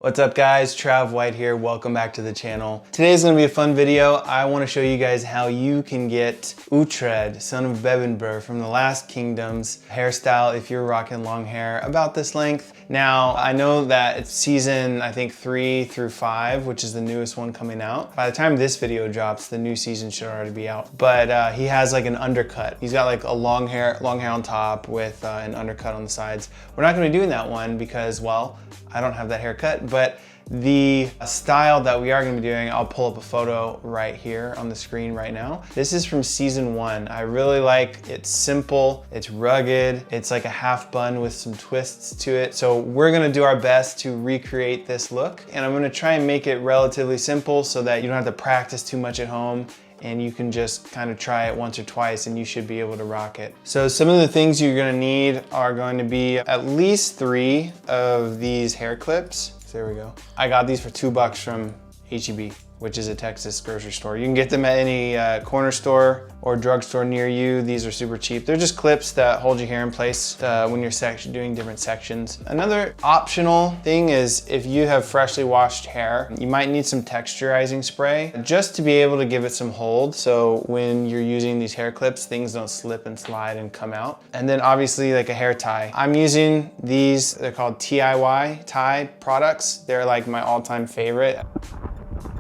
What's up guys, Trav White here, welcome back to the channel. Today's gonna be a fun video. I wanna show you guys how you can get Uhtred, son of Bebbanburg from the Last Kingdom's hairstyle if you're rocking long hair about this length. Now, I know that it's season, I think 3 through 5, which is the newest one coming out. By the time this video drops, the new season should already be out. But he has like an undercut. He's got like a long hair on top with an undercut on the sides. We're not gonna be doing that one because, well, I don't have that haircut, but the style that we are gonna be doing, I'll pull up a photo right here on the screen right now. This is from season 1. I really like, it's simple, it's rugged, it's like a half bun with some twists to it. So we're gonna do our best to recreate this look, and I'm gonna try and make it relatively simple so that you don't have to practice too much at home and you can just kind of try it once or twice and you should be able to rock it. So some of the things you're gonna need are going to be at least 3 of these hair clips. So there we go. I got these for $2 from HEB, which is a Texas grocery store. You can get them at any corner store or drugstore near you. These are super cheap. They're just clips that hold your hair in place when you're doing different sections. Another optional thing is if you have freshly washed hair, you might need some texturizing spray just to be able to give it some hold. So when you're using these hair clips, things don't slip and slide and come out. And then obviously like a hair tie. I'm using these, they're called TIY tie products. They're like my all-time favorite.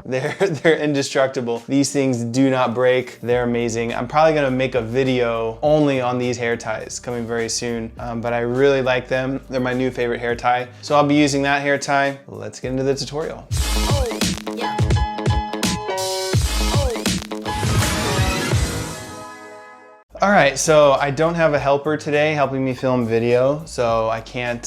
They're indestructible. These things do not break. They're amazing. I'm probably gonna make a video only on these hair ties coming very soon, but I really like them. They're my new favorite hair tie. So I'll be using that hair tie. Let's get into the tutorial. All right, so I don't have a helper today helping me film video, so I can't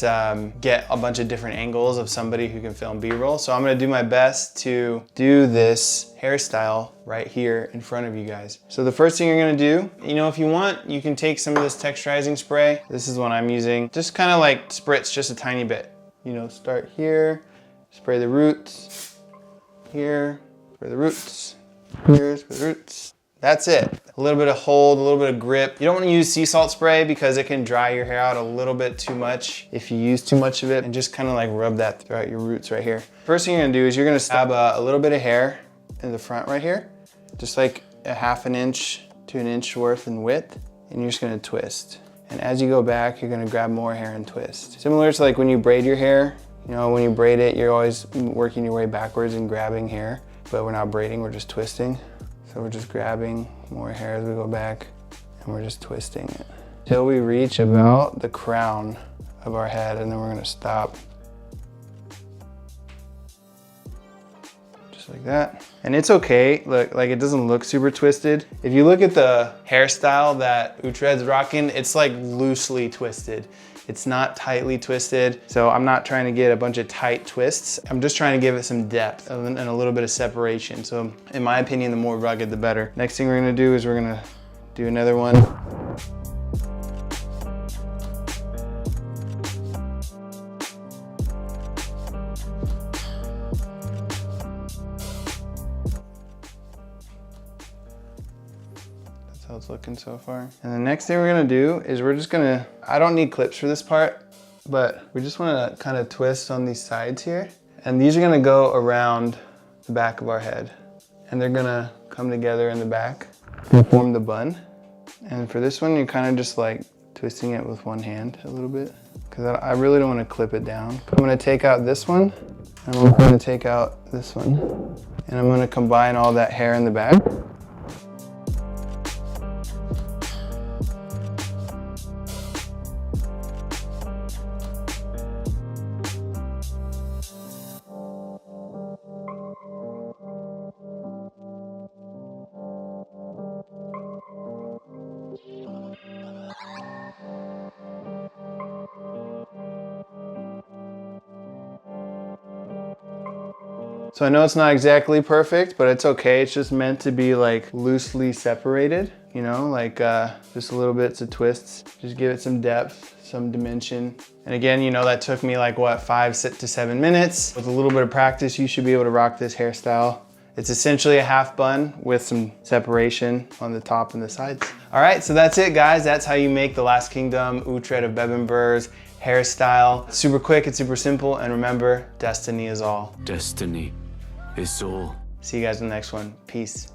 get a bunch of different angles of somebody who can film B-roll. So I'm gonna do my best to do this hairstyle right here in front of you guys. So the first thing you're gonna do, if you want, you can take some of this texturizing spray. This is what I'm using. Just kind of like spritz just a tiny bit. Start here, spray the roots, here, spray the roots, here, spray the roots. That's it. A little bit of hold, a little bit of grip. You don't want to use sea salt spray because it can dry your hair out a little bit too much if you use too much of it, and just kind of like rub that throughout your roots right here. First thing you're gonna do is you're gonna stab a little bit of hair in the front right here, just like a ½ an inch to an inch worth in width, and you're just gonna twist. And as you go back, you're gonna grab more hair and twist. Similar to like when you braid your hair, when you braid it, you're always working your way backwards and grabbing hair, but we're not braiding, we're just twisting. So we're just grabbing more hair as we go back, and we're just twisting it till we reach about the crown of our head, and then we're gonna stop. Just like that. And it's okay, look, like it doesn't look super twisted. If you look at the hairstyle that Uhtred's rocking, it's like loosely twisted. It's not tightly twisted, so I'm not trying to get a bunch of tight twists. I'm just trying to give it some depth and a little bit of separation. So in my opinion, the more rugged, the better. Next thing we're gonna do is we're gonna do another one. How it's looking so far. And the next thing we're gonna do is we're just gonna, I don't need clips for this part, but we just wanna kind of twist on these sides here. And these are gonna go around the back of our head. And they're gonna come together in the back and form the bun. And for this one, you're kind of just like twisting it with one hand a little bit, because I really don't wanna clip it down. I'm gonna take out this one, and I'm gonna take out this one. And I'm gonna combine all that hair in the back. So I know it's not exactly perfect, but it's okay. It's just meant to be like loosely separated, just a little bits of twists. Just give it some depth, some dimension. And again, that took me like what, 5 to 7 minutes. With a little bit of practice, you should be able to rock this hairstyle. It's essentially a half bun with some separation on the top and the sides. All right, so that's it guys. That's how you make the Last Kingdom Uhtred of Bebbanburg's hairstyle. Super quick, it's super simple, and remember, destiny is all. Destiny is all. See you guys in the next one. Peace.